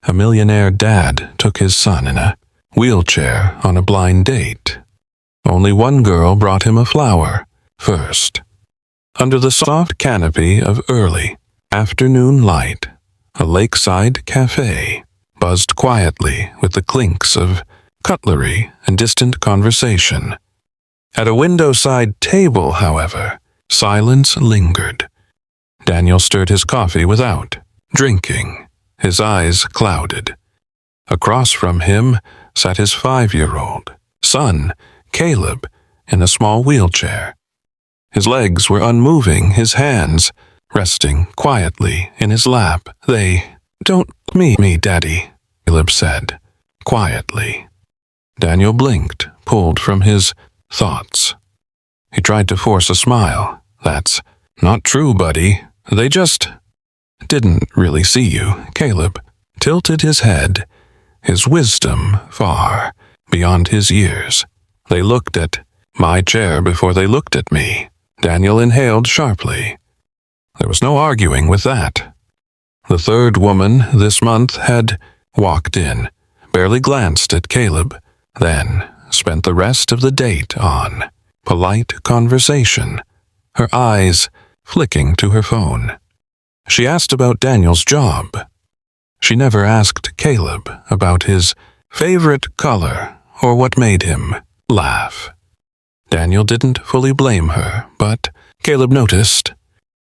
A millionaire dad took his son in a wheelchair on a blind date. Only one girl brought him a flower first. Under the soft canopy of early afternoon light, a lakeside cafe buzzed quietly with the clinks of cutlery and distant conversation. At a window-side table, however, silence lingered. Daniel stirred his coffee without drinking, his eyes clouded. Across from him sat his 5-year-old son, Caleb, in a small wheelchair. His legs were unmoving, his hands resting quietly in his lap. "Don't me, Daddy," Caleb said, quietly. Daniel blinked, pulled from his thoughts. He tried to force a smile. "That's not true, buddy. They just didn't really see you." Caleb tilted his head, his wisdom far beyond his years. "They looked at my chair before they looked at me." Daniel inhaled sharply. There was no arguing with that. The third woman this month had walked in, barely glanced at Caleb, then spent the rest of the date on polite conversation, her eyes flicking to her phone. She asked about Daniel's job. She never asked Caleb about his favorite color or what made him laugh. Daniel didn't fully blame her, but Caleb noticed.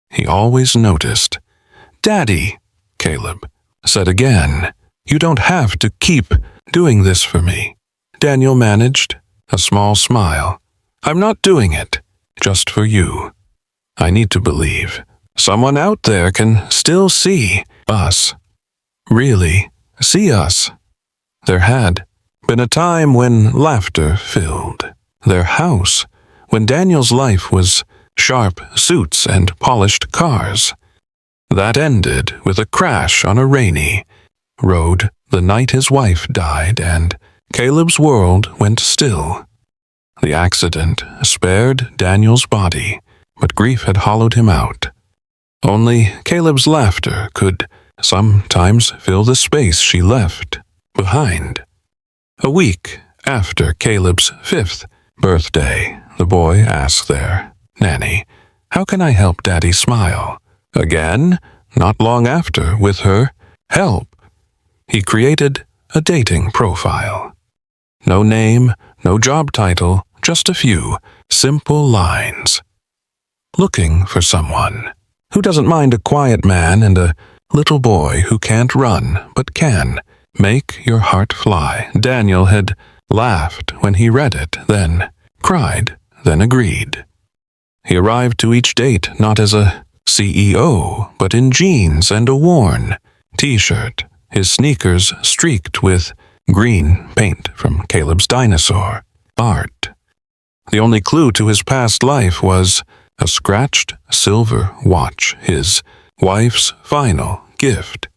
He always noticed. "Daddy," Caleb said again, "you don't have to keep doing this for me." Daniel managed a small smile. "I'm not doing it just for you. I need to believe someone out there can still see us. Really see us." There had been a time when laughter filled their house, when Daniel's life was sharp suits and polished cars. That ended with a crash on a rainy road the night his wife died, and Caleb's world went still. The accident spared Daniel's body, but grief had hollowed him out. Only Caleb's laughter could sometimes fill the space she left behind. A week after Caleb's 5th birthday, the boy asked their nanny, "How can I help Daddy smile?" Again, not long after, with her help, he created a dating profile. No name, no job title, just a few simple lines. Looking for someone who doesn't mind a quiet man and a little boy who can't run but can make your heart fly. Daniel had laughed when he read it, then cried, then agreed. He arrived to each date not as a CEO, but in jeans and a worn t-shirt, his sneakers streaked with green paint from Caleb's dinosaur art. The only clue to his past life was a scratched silver watch, his wife's final gift.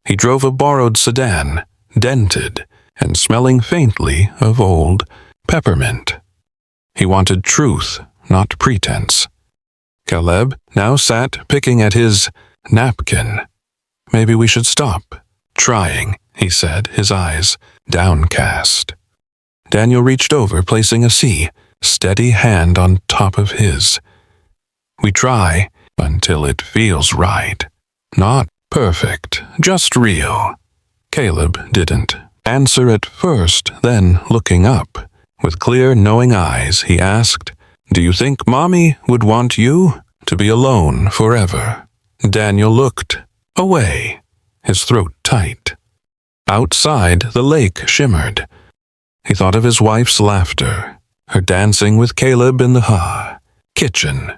He drove a borrowed sedan, dented and smelling faintly of old peppermint. He wanted truth, not pretense. Caleb now sat picking at his napkin. "Maybe we should stop trying," he said, his eyes downcast. Daniel reached over, placing a steady hand on top of his. "We try until it feels right. Not perfect, just real." Caleb didn't answer at first, then looking up, with clear, knowing eyes, he asked, "Do you think Mommy would want you to be alone forever?" Daniel looked away, his throat tight. Outside, the lake shimmered. He thought of his wife's laughter, her dancing with Caleb in the kitchen.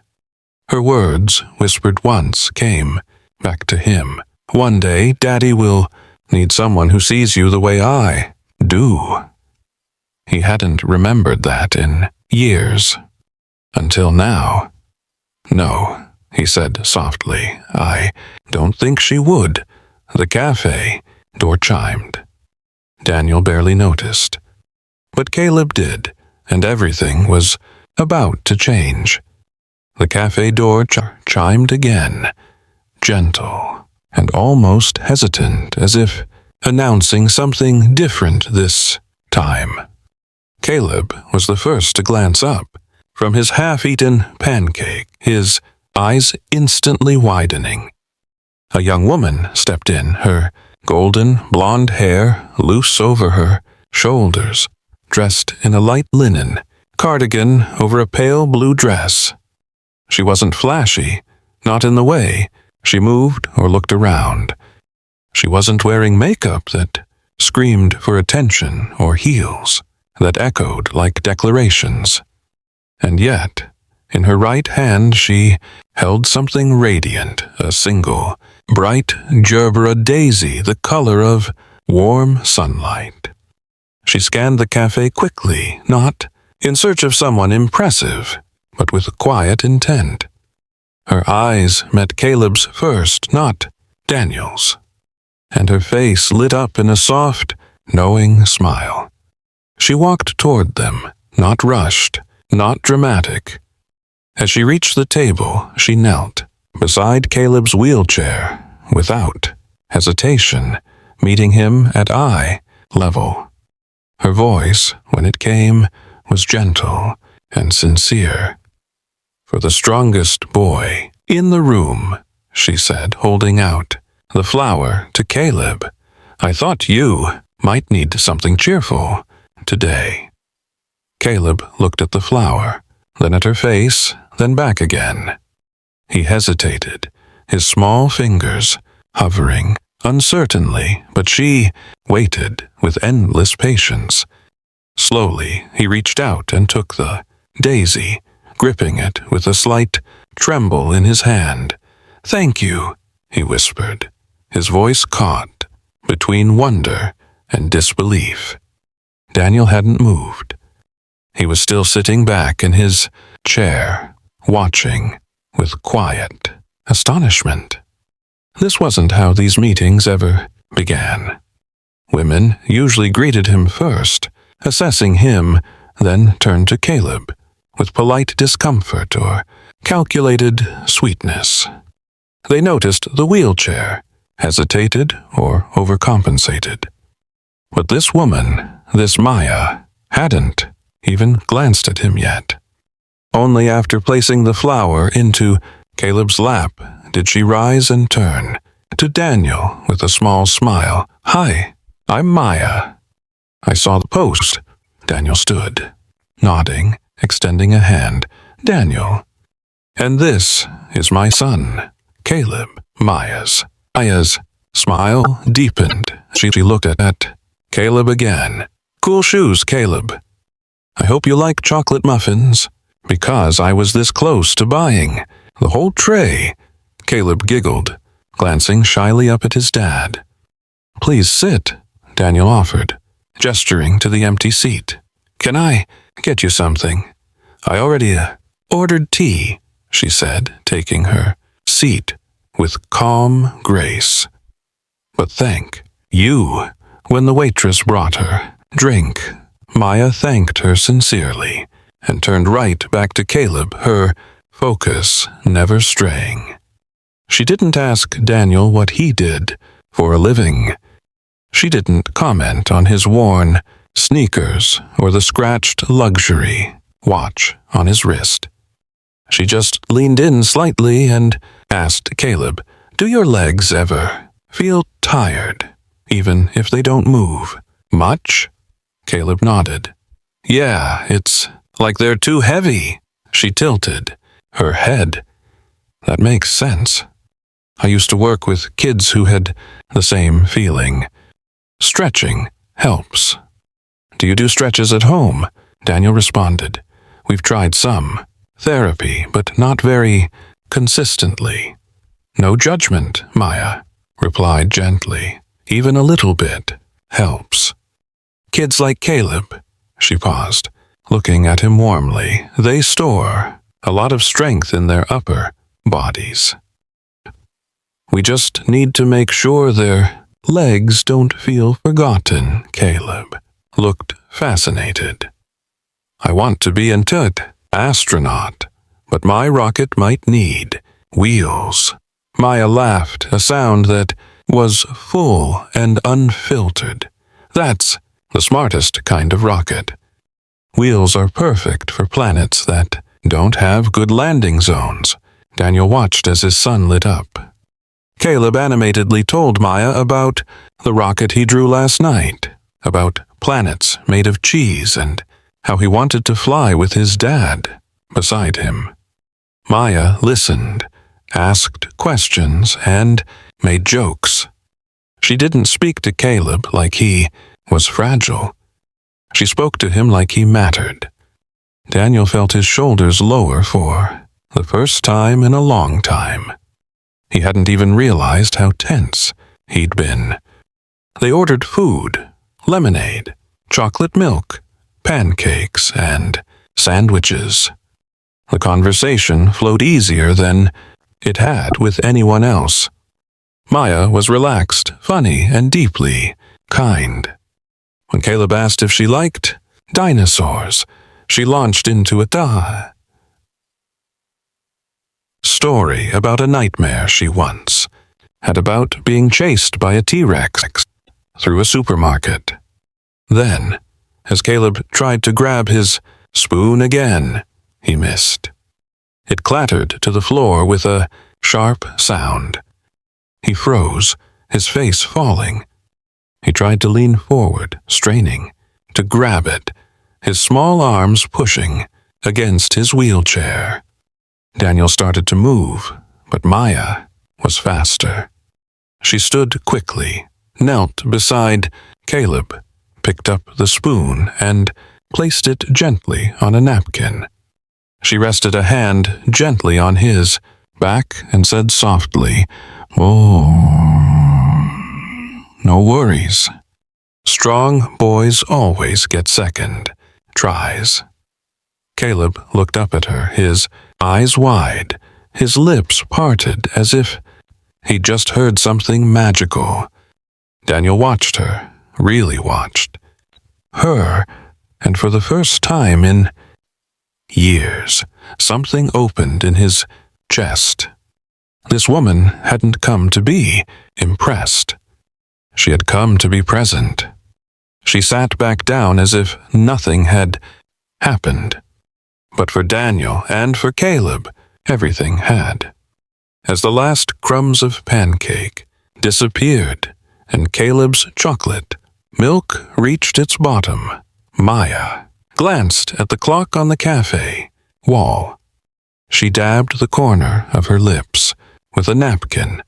Her words, whispered once, came back to him. "One day, Daddy will need someone who sees you the way I do." He hadn't remembered that in years. Until now. "No," he said softly, "I don't think she would." The cafe door chimed. Daniel barely noticed. But Caleb did, and everything was about to change. The cafe door chimed again, gentle and almost hesitant, as if announcing something different this time. Caleb was the first to glance up from his half-eaten pancake, his eyes instantly widening. A young woman stepped in, her golden blonde hair loose over her shoulders, dressed in a light linen cardigan over a pale blue dress. She wasn't flashy, not in the way she moved or looked around. She wasn't wearing makeup that screamed for attention or heels that echoed like declarations. And yet, in her right hand she held something radiant, a single, bright gerbera daisy the color of warm sunlight. She scanned the cafe quickly, not in search of someone impressive, but with quiet intent. Her eyes met Caleb's first, not Daniel's, and her face lit up in a soft, knowing smile. She walked toward them, not rushed, not dramatic. As she reached the table, she knelt beside Caleb's wheelchair, without hesitation, meeting him at eye level. Her voice, when it came, was gentle and sincere. "For the strongest boy in the room," she said, holding out the flower to Caleb, "I thought you might need something cheerful today." Caleb looked at the flower, then at her face, then back again. He hesitated, his small fingers hovering uncertainly, but she waited with endless patience. Slowly, he reached out and took the daisy, gripping it with a slight tremble in his hand. "Thank you," he whispered, his voice caught between wonder and disbelief. Daniel hadn't moved. He was still sitting back in his chair, watching with quiet astonishment. This wasn't how these meetings ever began. Women usually greeted him first, assessing him, then turned to Caleb with polite discomfort or calculated sweetness. They noticed the wheelchair, hesitated or overcompensated. But this woman, this Maya, hadn't even glanced at him yet. Only after placing the flower into Caleb's lap did she rise and turn to Daniel with a small smile. "Hi, I'm Maya." "I saw the post." Daniel stood, nodding, extending a hand. "Daniel. And this is my son, Caleb." Maya's smile deepened. She looked at Caleb again. "Cool shoes, Caleb. I hope you like chocolate muffins, because I was this close to buying the whole tray." Caleb giggled, glancing shyly up at his dad. "Please sit," Daniel offered, gesturing to the empty seat. "Can I get you something?" "I already ordered tea," she said, taking her seat with calm grace. "But thank you." When the waitress brought her drink, Maya thanked her sincerely and turned right back to Caleb, her focus never straying. She didn't ask Daniel what he did for a living. She didn't comment on his worn sneakers or the scratched luxury watch on his wrist. She just leaned in slightly and asked Caleb, "Do your legs ever feel tired, even if they don't move much?" Caleb nodded. "Yeah, it's like they're too heavy." She tilted her head. "That makes sense. I used to work with kids who had the same feeling. Stretching helps." "Do you do stretches at home?" Daniel responded. "We've tried some therapy, but not very consistently." "No judgment," Maya replied gently. "Even a little bit helps." "Kids like Caleb," she paused, looking at him warmly, "they store a lot of strength in their upper bodies. We just need to make sure their legs don't feel forgotten." Caleb looked fascinated. "I want to be an astronaut, but my rocket might need wheels." Maya laughed, a sound that was full and unfiltered. That's the smartest kind of rocket. Wheels are perfect for planets that don't have good landing zones. Daniel watched as his sun lit up. Caleb animatedly told Maya about the rocket he drew last night, about planets made of cheese and how he wanted to fly with his dad beside him. Maya listened, asked questions, and made jokes. She didn't speak to Caleb like he was fragile. She spoke to him like he mattered. Daniel felt his shoulders lower for the first time in a long time. He hadn't even realized how tense he'd been. They ordered food, lemonade, chocolate milk, pancakes, and sandwiches. The conversation flowed easier than it had with anyone else. Maya was relaxed, funny, and deeply kind. When Caleb asked if she liked dinosaurs, she launched into a story about a nightmare she once had about being chased by a T-Rex through a supermarket. Then, as Caleb tried to grab his spoon again, he missed. It clattered to the floor with a sharp sound. He froze, his face falling. He tried to lean forward, straining to grab it, his small arms pushing against his wheelchair. Daniel started to move, but Maya was faster. She stood quickly, knelt beside Caleb, picked up the spoon, and placed it gently on a napkin. She rested a hand gently on his back and said softly, "Oh, no worries. Strong boys always get second tries." Caleb looked up at her, his eyes wide, his lips parted as if he'd just heard something magical. Daniel watched her, really watched. Her, and for the first time in years, something opened in his chest. This woman hadn't come to be impressed. She had come to be present. She sat back down as if nothing had happened. But for Daniel and for Caleb, everything had. As the last crumbs of pancake disappeared and Caleb's chocolate milk reached its bottom, Maya glanced at the clock on the cafe wall. She dabbed the corner of her lips with a napkin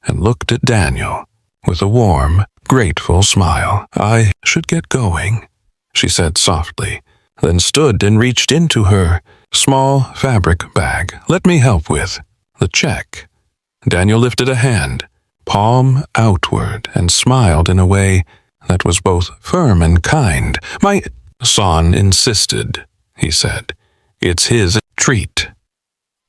and looked at Daniel with a warm, grateful smile. "I should get going," she said softly, then stood and reached into her small fabric bag. "Let me help with the check." Daniel lifted a hand, palm outward, and smiled in a way that was both firm and kind. "My son insisted," he said. "It's his treat."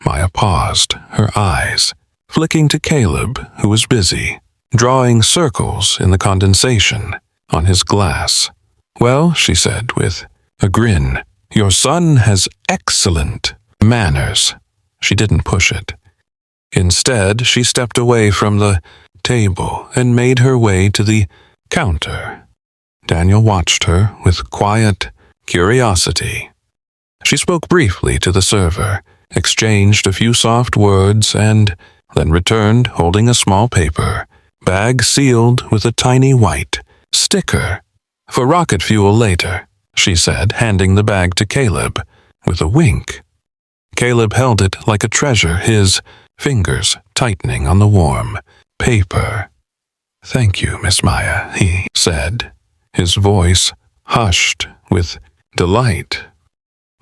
Maya paused, her eyes flicking to Caleb, who was busy, drawing circles in the condensation on his glass. "Well," she said with a grin, "your son has excellent manners." She didn't push it. Instead, she stepped away from the table and made her way to the counter. Daniel watched her with quiet curiosity. She spoke briefly to the server, exchanged a few soft words, and then returned holding a small paper bag sealed with a tiny white sticker. "For rocket fuel later," she said, handing the bag to Caleb with a wink. Caleb held it like a treasure, his fingers tightening on the warm paper. "Thank you, Miss Maya," he said, his voice hushed with delight.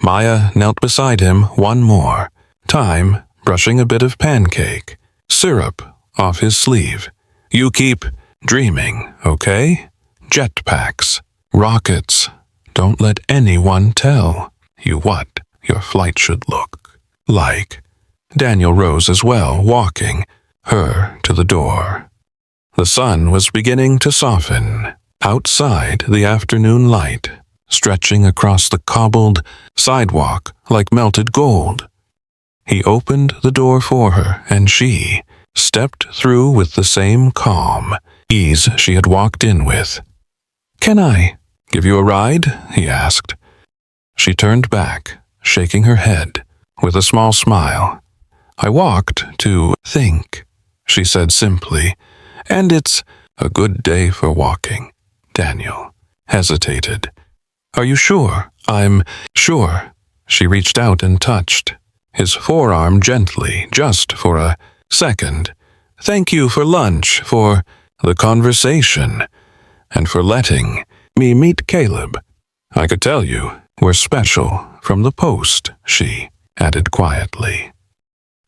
Maya knelt beside him one more time, brushing a bit of pancake syrup off his sleeve. "You keep dreaming, okay? Jetpacks, rockets. Don't let anyone tell you what your flight should look like." Daniel rose as well, walking her to the door. The sun was beginning to soften. Outside, the afternoon light stretching across the cobbled sidewalk like melted gold. He opened the door for her, and she stepped through with the same calm ease she had walked in with. "Can I give you a ride?" he asked. She turned back, shaking her head, with a small smile. "I walked to think," she said simply, "and it's a good day for walking." Daniel hesitated. "Are you sure?" "I'm sure." She reached out and touched his forearm gently, just for a second. "Thank you for lunch, for the conversation, and for letting me meet Caleb. I could tell you we're special from the post," she added quietly.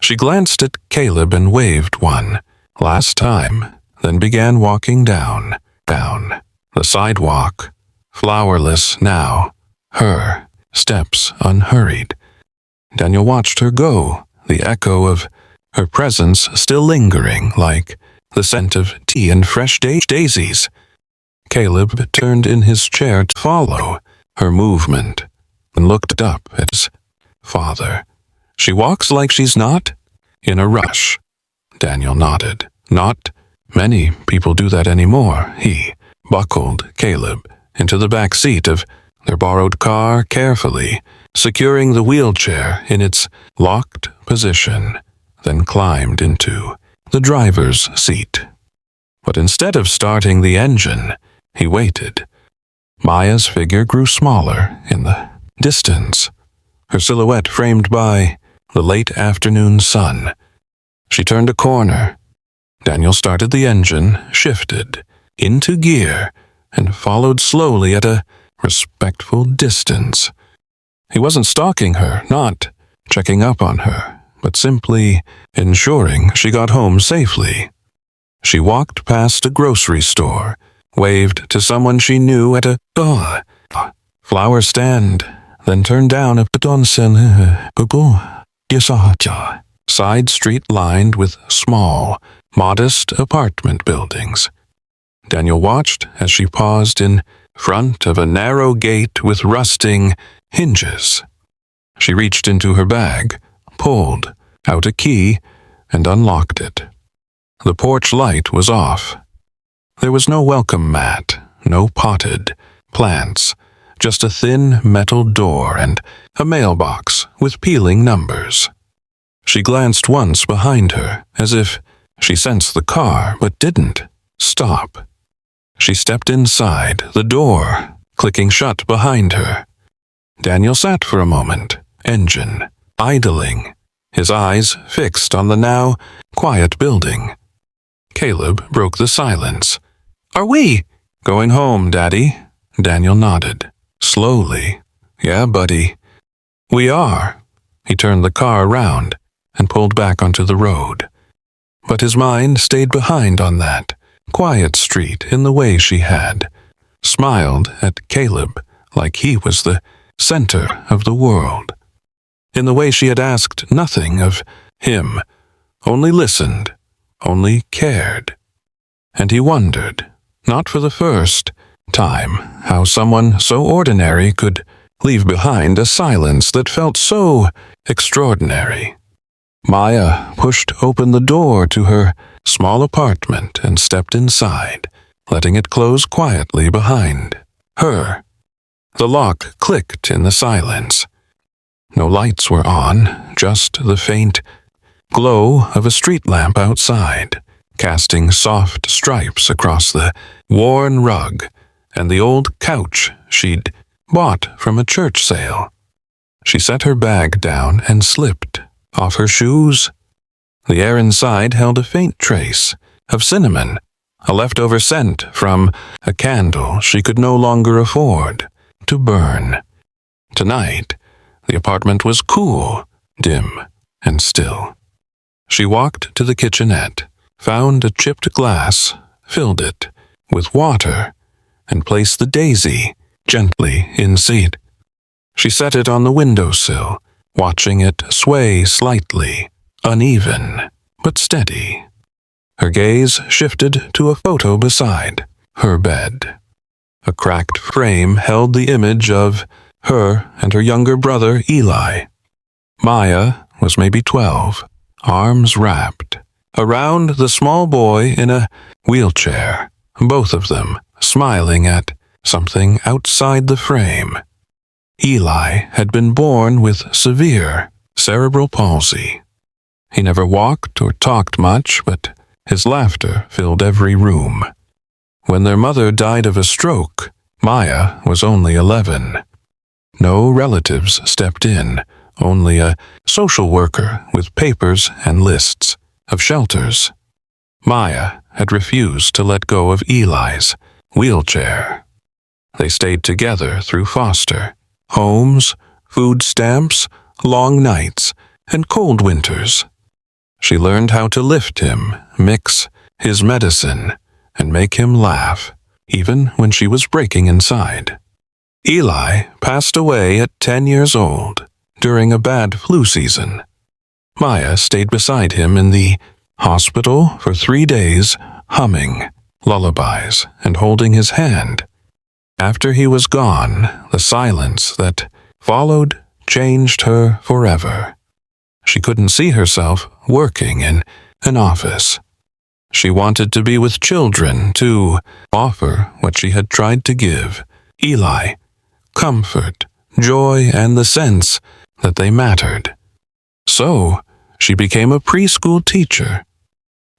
She glanced at Caleb and waved one last time, then began walking down the sidewalk, flowerless now, her steps unhurried. Daniel watched her go, the echo of her presence still lingering like the scent of tea and fresh daisies. Caleb turned in his chair to follow her movement and looked up at his father. "She walks like she's not in a rush." Daniel nodded. "Not many people do that anymore." He buckled Caleb into the back seat of their borrowed car carefully, securing the wheelchair in its locked position, then climbed into the driver's seat. But instead of starting the engine, he waited. Maya's figure grew smaller in the distance, her silhouette framed by the late afternoon sun. She turned a corner. Daniel started the engine, shifted into gear, and followed slowly at a respectful distance. He wasn't stalking her, not checking up on her, but simply ensuring she got home safely. She walked past a grocery store, waved to someone she knew at a flower stand, then turned down a side street lined with small, modest apartment buildings. Daniel watched as she paused in front of a narrow gate with rusting hinges. She reached into her bag, pulled out a key, and unlocked it. The porch light was off. There was no welcome mat, no potted plants, just a thin metal door and a mailbox with peeling numbers. She glanced once behind her, as if she sensed the car, but didn't stop. She stepped inside, the door clicking shut behind her. Daniel sat for a moment, engine idling, his eyes fixed on the now quiet building. Caleb broke the silence. "Are we going home, Daddy?" Daniel nodded, slowly. "Yeah, buddy." "We are." He turned the car around and pulled back onto the road. But his mind stayed behind on that quiet street in the way she had smiled at Caleb like he was the center of the world, in the way she had asked nothing of him, only listened, only cared. And he wondered, not for the first time, how someone so ordinary could leave behind a silence that felt so extraordinary. Maya pushed open the door to her small apartment and stepped inside, letting it close quietly behind her. The lock clicked in the silence. No lights were on, just the faint glow of a street lamp outside, casting soft stripes across the worn rug and the old couch she'd bought from a church sale. She set her bag down and slipped off her shoes. The air inside held a faint trace of cinnamon, a leftover scent from a candle she could no longer afford to burn. Tonight, the apartment was cool, dim, and still. She walked to the kitchenette, found a chipped glass, filled it with water, and placed the daisy gently in seat. She set it on the windowsill, watching it sway slightly, uneven, but steady. Her gaze shifted to a photo beside her bed. A cracked frame held the image of her and her younger brother Eli. Maya was maybe 12, arms wrapped, Around the small boy in a wheelchair, both of them smiling at something outside the frame. Eli had been born with severe cerebral palsy. He never walked or talked much, but his laughter filled every room. When their mother died of a stroke, Maya was only 11. No relatives stepped in, only a social worker with papers and lists of shelters. Maya had refused to let go of Eli's wheelchair. They stayed together through foster homes, food stamps, long nights, and cold winters. She learned how to lift him, mix his medicine, and make him laugh, even when she was breaking inside. Eli passed away at 10 years old during a bad flu season. Maya stayed beside him in the hospital for 3 days, humming lullabies and holding his hand. After he was gone, the silence that followed changed her forever. She couldn't see herself working in an office. She wanted to be with children, to offer what she had tried to give Eli: comfort, joy, and the sense that they mattered. So, she became a preschool teacher.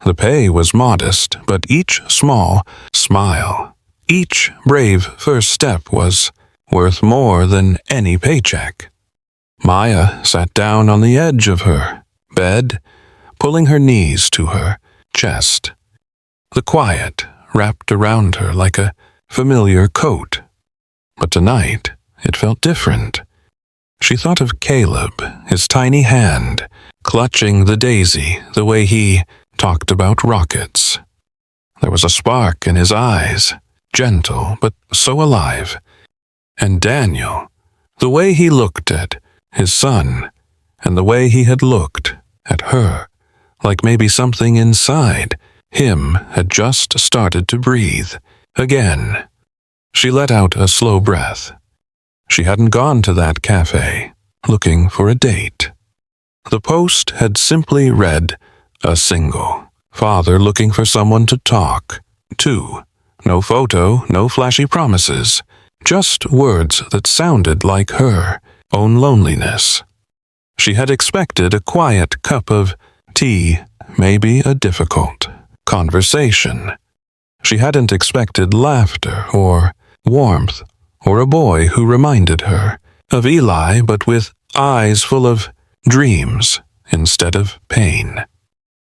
The pay was modest, but each small smile, each brave first step was worth more than any paycheck. Maya sat down on the edge of her bed, pulling her knees to her chest. The quiet wrapped around her like a familiar coat. But tonight, it felt different. She thought of Caleb, his tiny hand, clutching the daisy the way he talked about rockets. There was a spark in his eyes, gentle but so alive. And Daniel, the way he looked at his son, and the way he had looked at her, like maybe something inside him had just started to breathe again. She let out a slow breath. She hadn't gone to that cafe, looking for a date. The post had simply read a single: father looking for someone to talk to. No photo, no flashy promises, just words that sounded like her own loneliness. She had expected a quiet cup of tea, maybe a difficult conversation. She hadn't expected laughter or warmth, or a boy who reminded her of Eli but with eyes full of dreams instead of pain.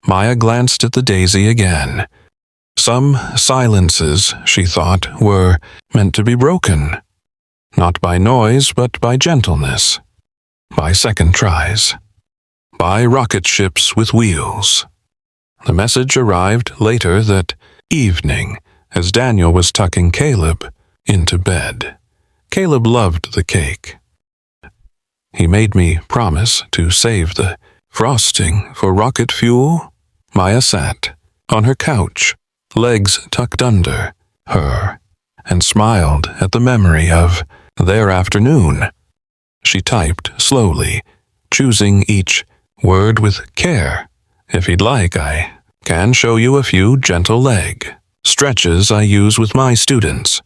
Maya glanced at the daisy again. Some silences, she thought, were meant to be broken. Not by noise, but by gentleness. By second tries. By rocket ships with wheels. The message arrived later that evening, as Daniel was tucking Caleb into bed. Caleb loved the cake. He made me promise to save the frosting for rocket fuel. Maya sat on her couch, legs tucked under her, and smiled at the memory of their afternoon. She typed slowly, choosing each word with care. If he'd like, I can show you a few gentle leg stretches I use with my students.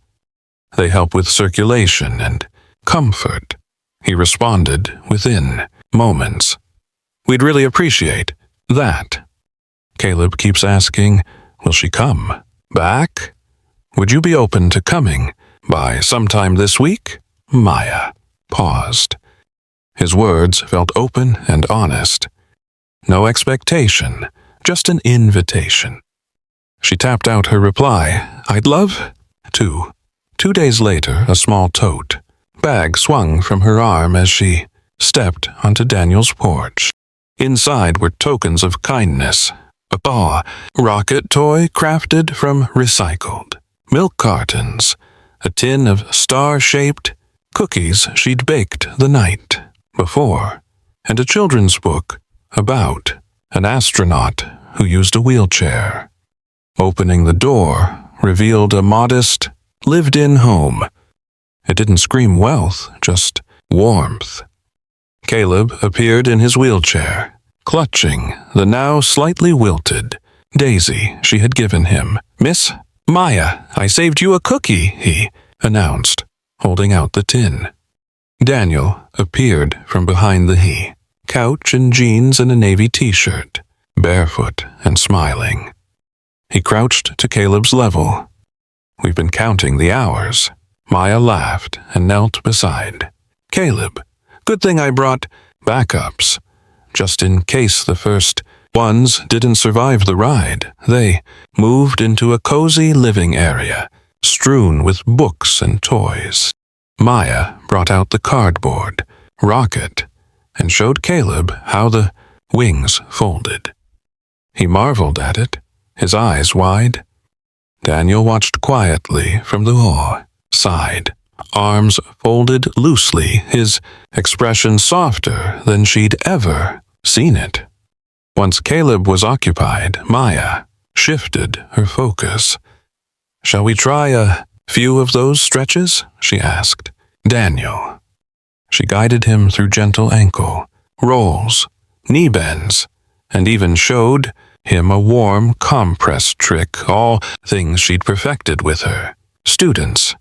They help with circulation and comfort. He responded within moments. We'd really appreciate that. Caleb keeps asking, will she come back? Would you be open to coming by sometime this week? Maya paused. His words felt open and honest. No expectation, just an invitation. She tapped out her reply, I'd love to. 2 days later, a small tote bag swung from her arm as she stepped onto Daniel's porch. Inside were tokens of kindness. A rocket toy crafted from recycled milk cartons, a tin of star-shaped cookies she'd baked the night before, and a children's book about an astronaut who used a wheelchair. Opening the door revealed a modest, lived-in home. It didn't scream wealth, just warmth. Caleb appeared in his wheelchair, clutching the now slightly wilted daisy she had given him. "Miss Maya, I saved you a cookie," he announced, holding out the tin. Daniel appeared from behind the couch in jeans and a navy t-shirt, barefoot and smiling. He crouched to Caleb's level. "We've been counting the hours." Maya laughed and knelt beside Caleb. "Good thing I brought backups, just in case the first ones didn't survive the ride." They moved into a cozy living area, strewn with books and toys. Maya brought out the cardboard rocket and showed Caleb how the wings folded. He marveled at it, his eyes wide. Daniel watched quietly from the side, arms folded loosely, his expression softer than she'd ever seen it. Once Caleb was occupied, Maya shifted her focus. "Shall we try a few of those stretches?" she asked Daniel. She guided him through gentle ankle rolls, knee bends, and even showed him a warm compress trick, all things she'd perfected with her students.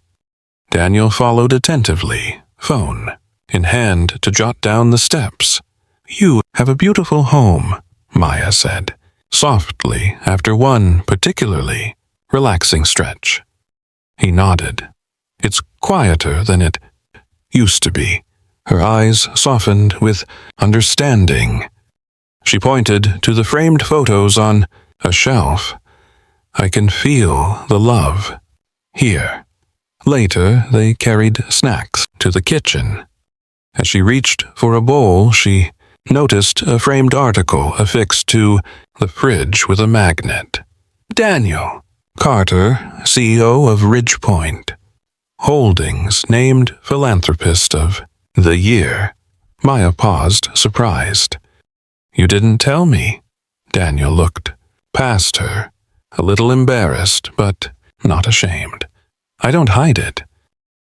Daniel followed attentively, phone in hand to jot down the steps. "You have a beautiful home," Maya said, softly after one particularly relaxing stretch. He nodded. "It's quieter than it used to be." Her eyes softened with understanding. She pointed to the framed photos on a shelf. "I can feel the love here." Later, they carried snacks to the kitchen. As she reached for a bowl, she noticed a framed article affixed to the fridge with a magnet. "Daniel Carter, CEO of Ridgepoint Holdings, named Philanthropist of the Year." Maya paused, surprised. "You didn't tell me." Daniel looked past her, a little embarrassed, but not ashamed. "I don't hide it.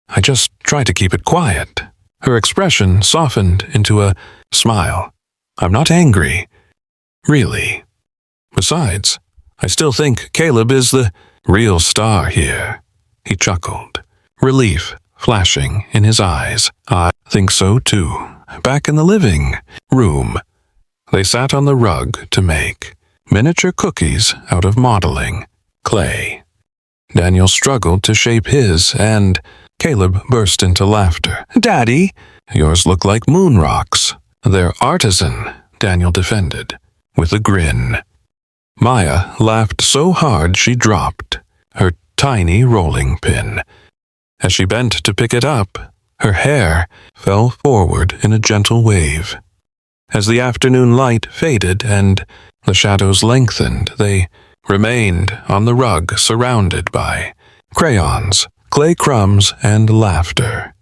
I just try to keep it quiet." Her expression softened into a smile. "I'm not angry. Really. Besides, I still think Caleb is the real star here." He chuckled, relief flashing in his eyes. "I think so too." Back in the living room, they sat on the rug to make miniature cookies out of modeling clay. Daniel struggled to shape his, and Caleb burst into laughter. "Daddy, yours look like moon rocks." "They're artisan," Daniel defended, with a grin. Maya laughed so hard she dropped her tiny rolling pin. As she bent to pick it up, her hair fell forward in a gentle wave. As the afternoon light faded and the shadows lengthened, they remained on the rug surrounded by crayons, clay crumbs, and laughter.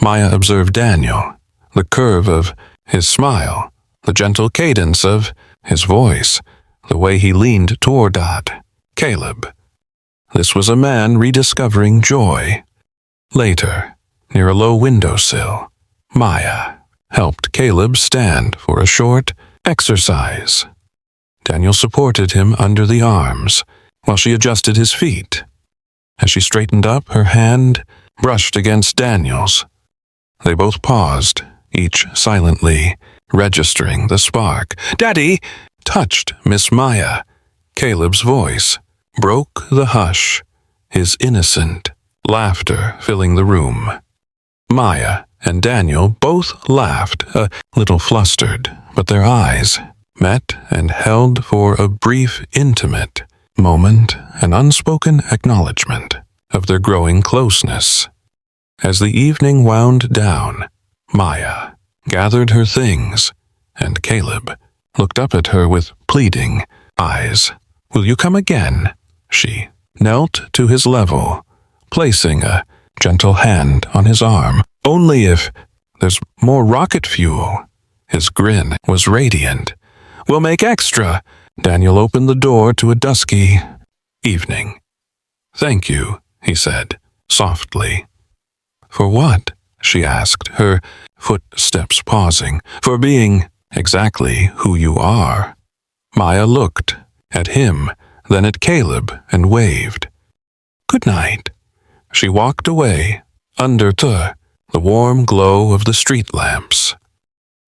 Maya observed Daniel, the curve of his smile, the gentle cadence of his voice, the way he leaned toward Caleb. This was a man rediscovering joy. Later, near a low windowsill, Maya helped Caleb stand for a short exercise. Daniel supported him under the arms while she adjusted his feet. As she straightened up, her hand brushed against Daniel's. They both paused, each silently registering the spark. "Daddy!" touched Miss Maya. Caleb's voice broke the hush, his innocent laughter filling the room. Maya and Daniel both laughed, a little flustered, but their eyes met and held for a brief, intimate moment, an unspoken acknowledgement of their growing closeness. As the evening wound down, Maya gathered her things, and Caleb looked up at her with pleading eyes. "Will you come again?" She knelt to his level, placing a gentle hand on his arm. "Only if there's more rocket fuel." His grin was radiant. "We'll make extra." Daniel opened the door to a dusky evening. "Thank you," he said, softly. "For what?" she asked, her footsteps pausing. "For being exactly who you are. Maya looked at him, then at Caleb, and waved. Good night. She walked away, under the warm glow of the street lamps.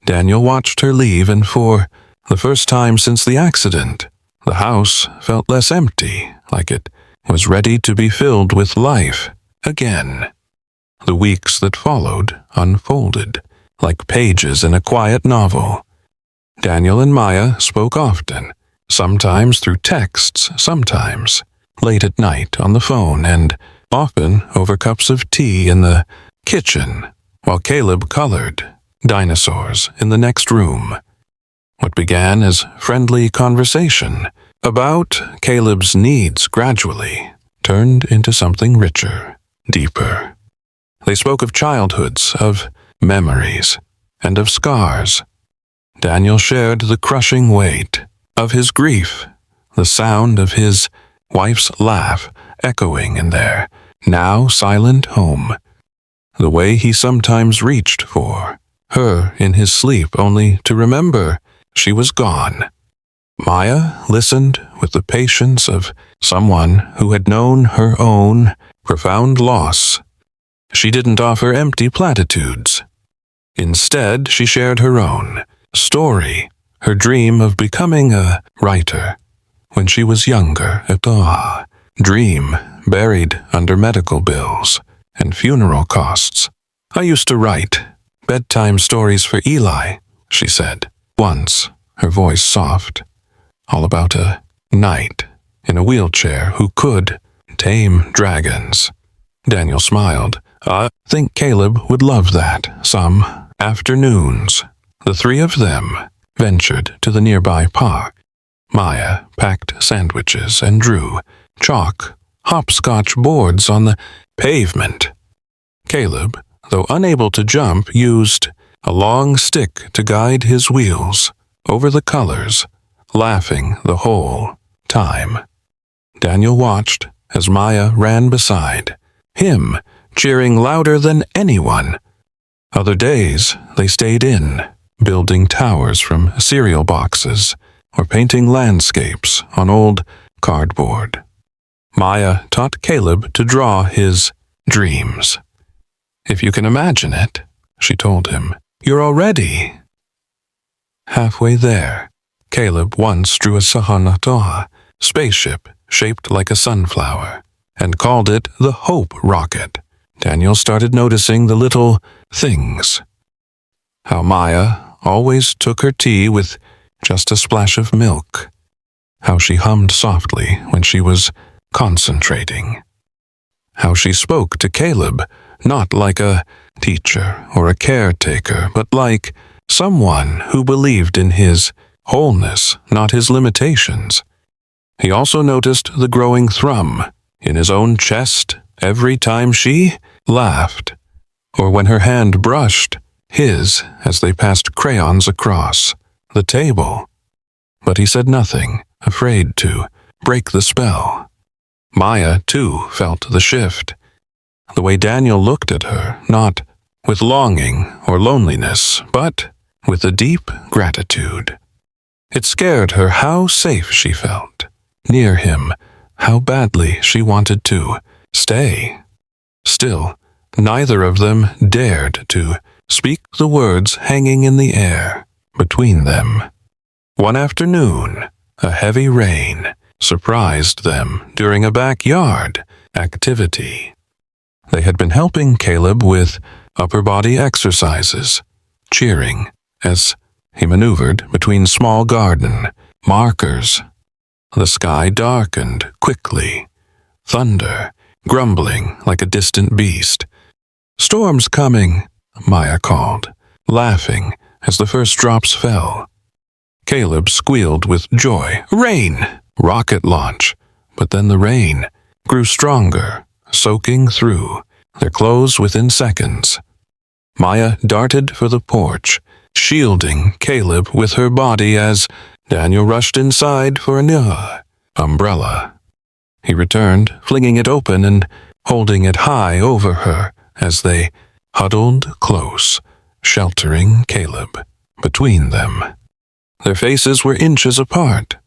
Daniel watched her leave, and for the first time since the accident, the house felt less empty, like it was ready to be filled with life again. The weeks that followed unfolded, like pages in a quiet novel. Daniel and Maya spoke often, sometimes through texts, sometimes late at night on the phone, and often over cups of tea in the kitchen, while Caleb colored dinosaurs in the next room. What began as friendly conversation about Caleb's needs gradually turned into something richer, deeper. They spoke of childhoods, of memories, and of scars. Daniel shared the crushing weight of his grief, the sound of his wife's laugh echoing in their now silent home, the way he sometimes reached for her in his sleep only to remember she was gone. Maya listened with the patience of someone who had known her own profound loss. She didn't offer empty platitudes. Instead, she shared her own story, her dream of becoming a writer when she was younger, a dream buried under medical bills and funeral costs. I used to write bedtime stories for Eli, she said, once, her voice soft, all about a knight in a wheelchair who could tame dragons. Daniel smiled. I think Caleb would love that. Some afternoons, the three of them ventured to the nearby park. Maya packed sandwiches and drew chalk hopscotch boards on the pavement. Caleb, though unable to jump, used a long stick to guide his wheels over the colors, laughing the whole time. Daniel watched as Maya ran beside him, cheering louder than anyone. Other days, they stayed in, building towers from cereal boxes or painting landscapes on old cardboard. Maya taught Caleb to draw his dreams. If you can imagine it, she told him, you're already halfway there. Caleb once drew a sahanatoa, spaceship shaped like a sunflower, and called it the Hope Rocket. Daniel started noticing the little things. How Maya always took her tea with just a splash of milk. How she hummed softly when she was concentrating. How she spoke to Caleb, not like a teacher or a caretaker, but like someone who believed in his wholeness, not his limitations. He also noticed the growing thrum in his own chest every time she laughed, or when her hand brushed his as they passed crayons across the table. But he said nothing, afraid to break the spell. Maya, too, felt the shift. The way Daniel looked at her, not with longing or loneliness, but with a deep gratitude. It scared her how safe she felt near him, how badly she wanted to stay. Still, neither of them dared to speak the words hanging in the air between them. One afternoon, a heavy rain surprised them during a backyard activity. They had been helping Caleb with upper body exercises, cheering as he maneuvered between small garden markers. The sky darkened quickly, thunder grumbling like a distant beast. "Storm's coming," Maya called, laughing as the first drops fell. Caleb squealed with joy. "Rain!" Rocket launch. But then the rain grew stronger, soaking through their clothes within seconds. Maya darted for the porch, shielding Caleb with her body as Daniel rushed inside for an umbrella. He returned, flinging it open and holding it high over her as they huddled close, sheltering Caleb. between them. Their faces were inches apart.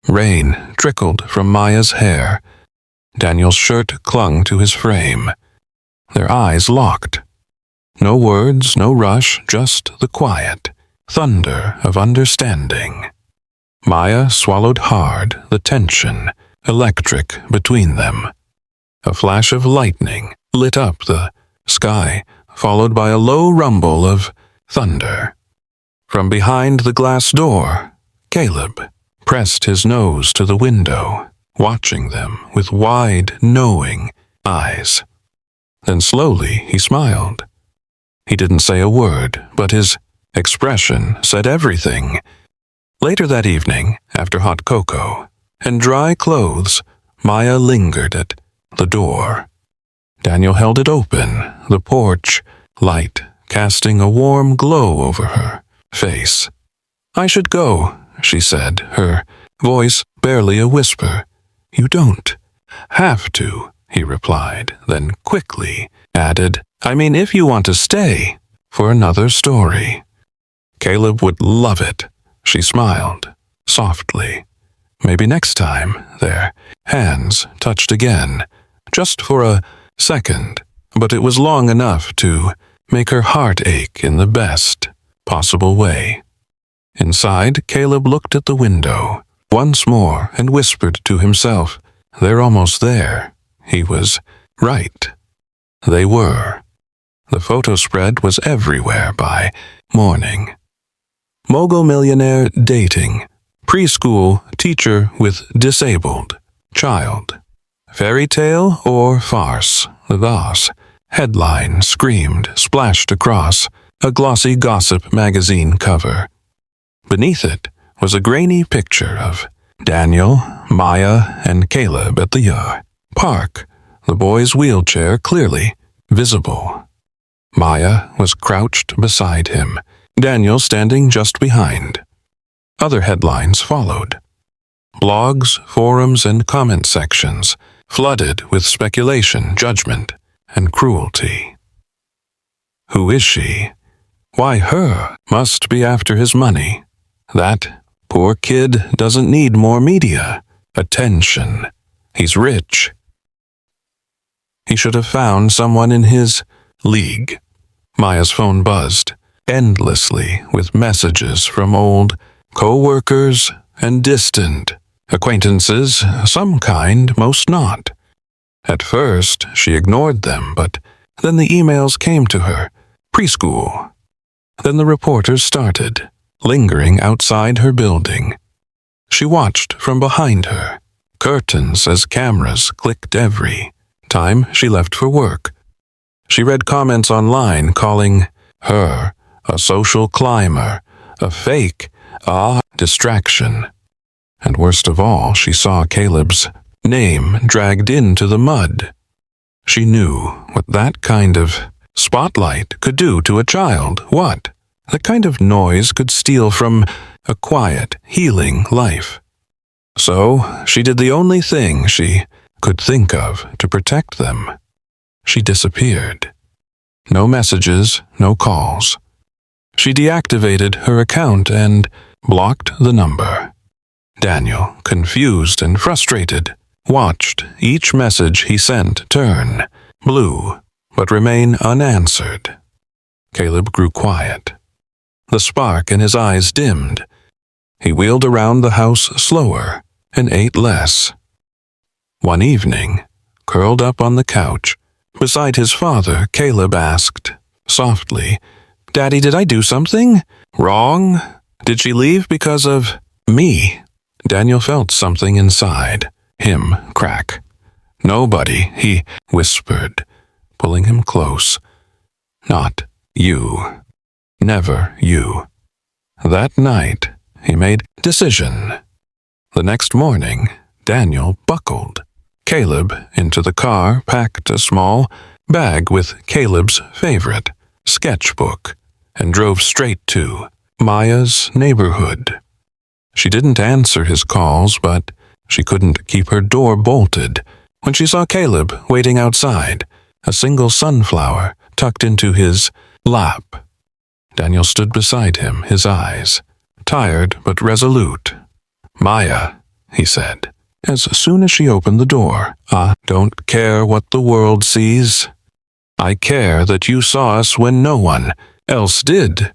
Rain trickled from Maya's hair. Daniel's shirt clung to his frame. Their eyes locked. No words, no rush, just the quiet thunder of understanding. Maya swallowed hard the tension, electric between them. A flash of lightning lit up the sky, followed by a low rumble of thunder. From behind the glass door, Caleb pressed his nose to the window, watching them with wide, knowing eyes. Then slowly he smiled. He didn't say a word, but his expression said everything. Later that evening, after hot cocoa and dry clothes, Maya lingered at the door. Daniel held it open, the porch light casting a warm glow over her face. "I should go," she said, her voice barely a whisper. "You don't have to," he replied, then quickly added, "I mean, if you want to stay for another story." Caleb would love it. She smiled, softly. Maybe next time. Their hands touched again, just for a second, but it was long enough to make her heart ache in the best possible way. Inside, Caleb looked at the window once more and whispered to himself, "They're almost there." He was right. They were. The photo spread was everywhere by morning. Mogul millionaire dating. Preschool teacher with disabled child. Fairy tale or farce? Thus, headline screamed, splashed across a glossy gossip magazine cover. Beneath it was a grainy picture of Daniel, Maya, and Caleb at the park, the boy's wheelchair clearly visible. Maya was crouched beside him, Daniel standing just behind. Other headlines followed. Blogs, forums, and comment sections flooded with speculation, judgment, and cruelty. Who is she? Why her? Must be after his money. That poor kid doesn't need more media attention. He's rich. He should have found someone in his league. Maya's phone buzzed endlessly with messages from old co-workers and distant acquaintances, some kind, most not. At first, she ignored them, but then the emails came to her. Preschool. Then the reporters started, lingering outside her building. She watched from behind her, curtains as cameras clicked every time she left for work. She read comments online calling her a social climber, a fake, distraction. And worst of all, she saw Caleb's name dragged into the mud. She knew what that kind of spotlight could do to a child. What? That kind of noise could steal from a quiet, healing life. So she did the only thing she could think of to protect them. She disappeared. No messages, no calls. She deactivated her account and blocked the number. Daniel, confused and frustrated, watched each message he sent turn blue but remain unanswered. Caleb grew quiet. The spark in his eyes dimmed. He wheeled around the house slower and ate less. One evening, curled up on the couch, beside his father, Caleb asked, softly, "Daddy, did I do something wrong? Did she leave because of me?" Daniel felt something inside him crack. "Nobody," he whispered, pulling him close. "Not you. Never you." That night, he made a decision. The next morning, Daniel buckled Caleb into the car, packed a small bag with Caleb's favorite sketchbook, and drove straight to Maya's neighborhood. She didn't answer his calls, but she couldn't keep her door bolted when she saw Caleb waiting outside, a single sunflower tucked into his lap. Daniel stood beside him, his eyes tired but resolute. "Maya," he said, as soon as she opened the door, "I don't care what the world sees. I care that you saw us when no one else did."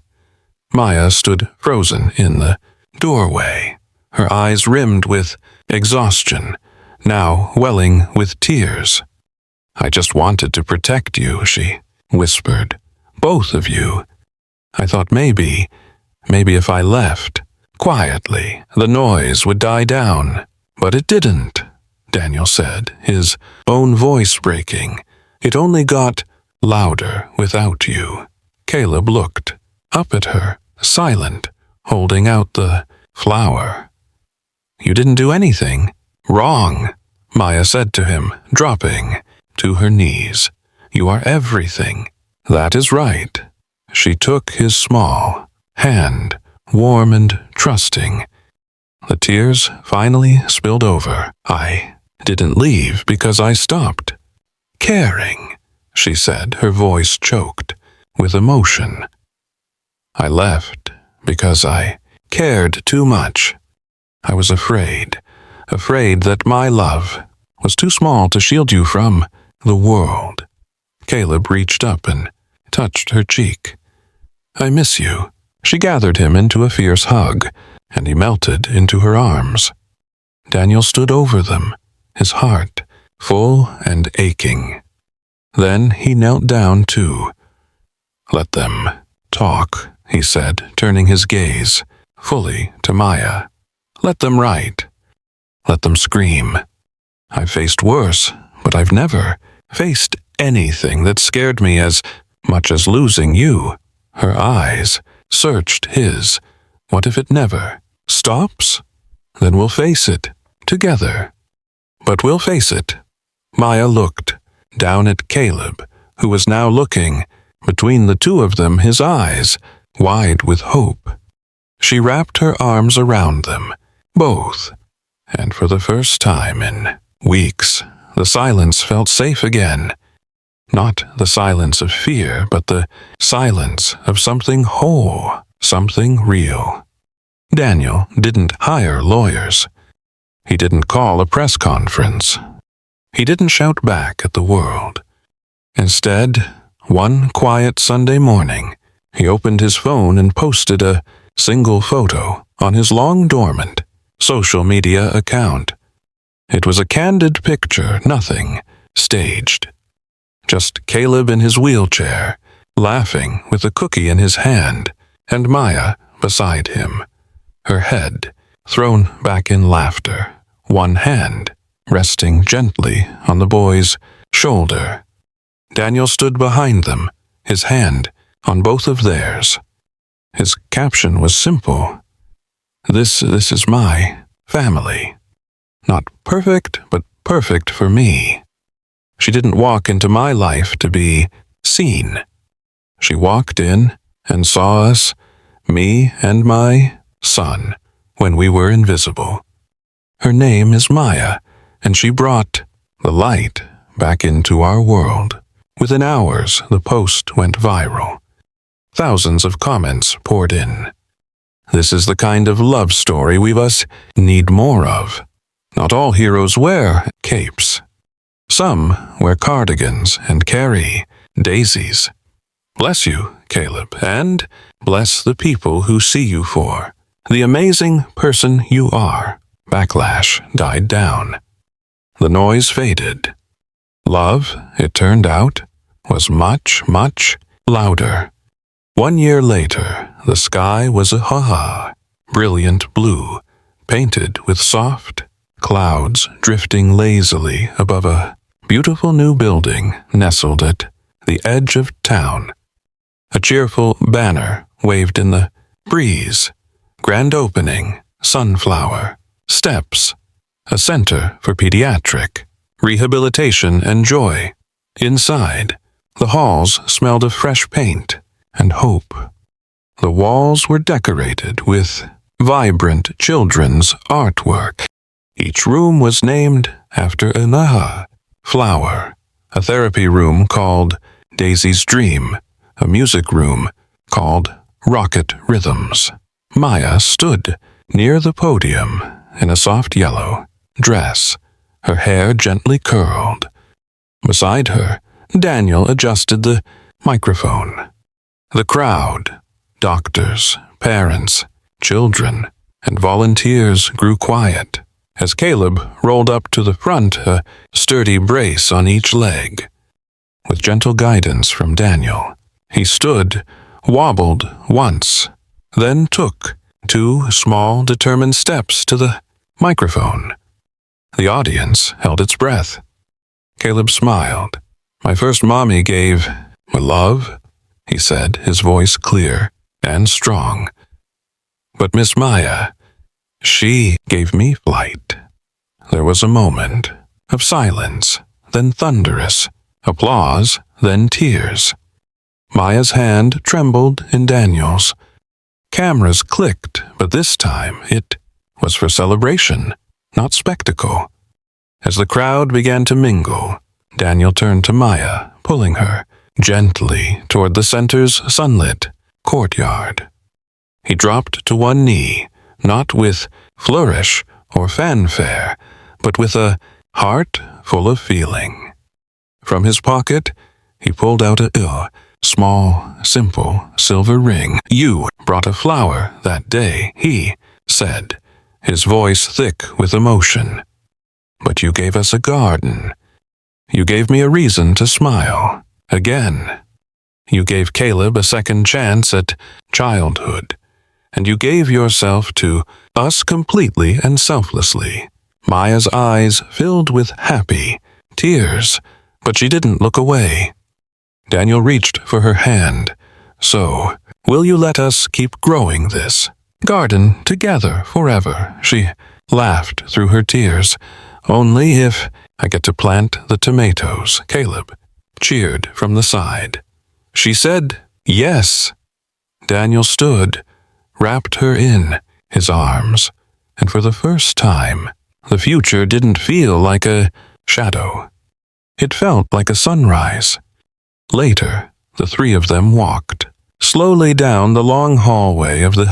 Maya stood frozen in the doorway, her eyes rimmed with exhaustion, now welling with tears. "I just wanted to protect you," she whispered. "Both of you. I thought maybe if I left, quietly, the noise would die down. But it didn't," Daniel said, his own voice breaking. "It only got louder without you." Caleb looked up at her, silent, holding out the flower. "You didn't do anything wrong," Maya said to him, dropping to her knees. "You are everything." "That is right." She took his small hand, warm and trusting. The tears finally spilled over. "I didn't leave because I stopped caring," she said, her voice choked with emotion. "I left because I cared too much. I was afraid that my love was too small to shield you from the world." Caleb reached up and touched her cheek. "I miss you." She gathered him into a fierce hug, and he melted into her arms. Daniel stood over them, his heart full and aching. Then he knelt down too. "Let them talk," he said, turning his gaze fully to Maya. "Let them write. Let them scream. I've faced worse, but I've never faced anything that scared me as much as losing you." Her eyes searched his. "What if it never stops? Then we'll face it together." "But we'll face it." Maya looked down at Caleb, who was now looking between the two of them, his eyes wide with hope. She wrapped her arms around them, both, and for the first time in weeks, the silence felt safe again. Not the silence of fear, but the silence of something whole, something real. Daniel didn't hire lawyers. He didn't call a press conference. He didn't shout back at the world. Instead, one quiet Sunday morning, he opened his phone and posted a single photo on his long-dormant social media account. It was a candid picture, nothing staged. Just Caleb in his wheelchair, laughing with a cookie in his hand, and Maya beside him, her head thrown back in laughter, one hand resting gently on the boy's shoulder. Daniel stood behind them, his hand on both of theirs. His caption was simple. This is my family. Not perfect, but perfect for me. She didn't walk into my life to be seen. She walked in and saw us, me and my son, when we were invisible. Her name is Maya, and she brought the light back into our world. Within hours, the post went viral. Thousands of comments poured in. This is the kind of love story we must need more of. Not all heroes wear capes. Some wear cardigans and carry daisies. Bless you, Caleb, and bless the people who see you for the amazing person you are. Backlash died down. The noise faded. Love, it turned out, was much, much louder. 1 year later, the sky was a brilliant blue, painted with soft clouds drifting lazily above a beautiful new building nestled at the edge of town. A cheerful banner waved in the breeze. Grand opening, sunflower, steps, a center for pediatric rehabilitation and joy. Inside, the halls smelled of fresh paint and hope. The walls were decorated with vibrant children's artwork. Each room was named after a flower. A therapy room called Daisy's Dream, a music room called rocket rhythms. Maya stood near the podium in a soft yellow dress, her hair gently curled. Beside her, Daniel adjusted the microphone. The crowd, doctors, parents, children, and volunteers grew quiet as Caleb rolled up to the front, a sturdy brace on each leg. With gentle guidance from Daniel, he stood, wobbled once, then took 2 small, determined steps to the microphone. The audience held its breath. Caleb smiled. "My first mommy gave me love," he said, his voice clear and strong. "But Miss Maya, she gave me flight." There was a moment of silence, then thunderous applause, then tears. Maya's hand trembled in Daniel's. Cameras clicked, but this time it was for celebration, not spectacle. As the crowd began to mingle, Daniel turned to Maya, pulling her gently toward the center's sunlit courtyard. He dropped to one knee, not with flourish or fanfare, but with a heart full of feeling. From his pocket, he pulled out a small, simple silver ring. "You brought a flower that day," he said, his voice thick with emotion. "But you gave us a garden. You gave me a reason to smile again. You gave Caleb a second chance at childhood, and you gave yourself to us completely and selflessly." Maya's eyes filled with happy tears, but she didn't look away. Daniel reached for her hand. "So, will you let us keep growing this garden together forever?" She laughed through her tears. "Only if I get to plant the tomatoes," Caleb cheered from the side. She said yes. Daniel stood, wrapped her in his arms, and for the first time, the future didn't feel like a shadow. It felt like a sunrise. Later, the 3 of them walked slowly down the long hallway of the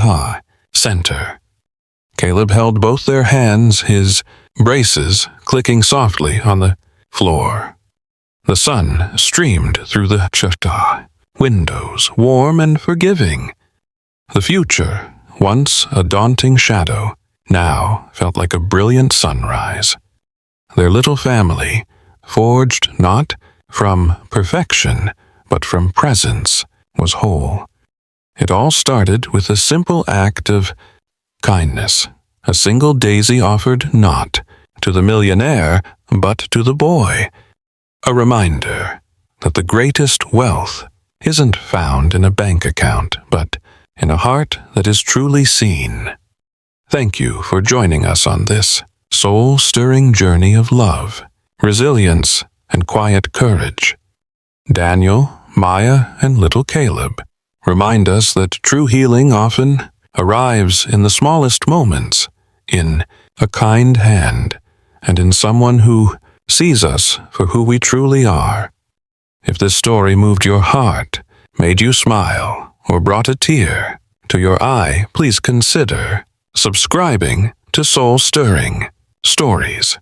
center. Caleb held both their hands, his braces clicking softly on the floor. The sun streamed through the windows, warm and forgiving. The future, once a daunting shadow, now felt like a brilliant sunrise. Their little family, forged not from perfection, but from presence, was whole. It all started with a simple act of kindness. A single daisy offered not to the millionaire, but to the boy. A reminder that the greatest wealth isn't found in a bank account, but in a heart that is truly seen. Thank you for joining us on this soul-stirring journey of love, resilience, and quiet courage. Daniel, Maya, and little Caleb remind us that true healing often arrives in the smallest moments, in a kind hand, and in someone who sees us for who we truly are. If this story moved your heart, made you smile, or brought a tear to your eye, please consider subscribing to Soul Stirring Stories.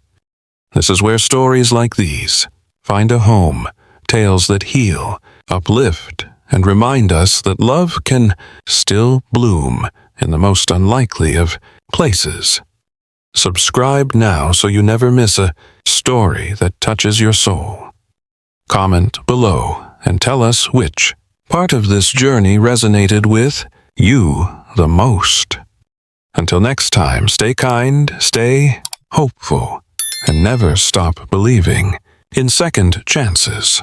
This is where stories like these find a home, tales that heal, uplift, and remind us that love can still bloom in the most unlikely of places. Subscribe now so you never miss a story that touches your soul. Comment below and tell us which part of this journey resonated with you the most. Until next time, stay kind, stay hopeful, and never stop believing in second chances.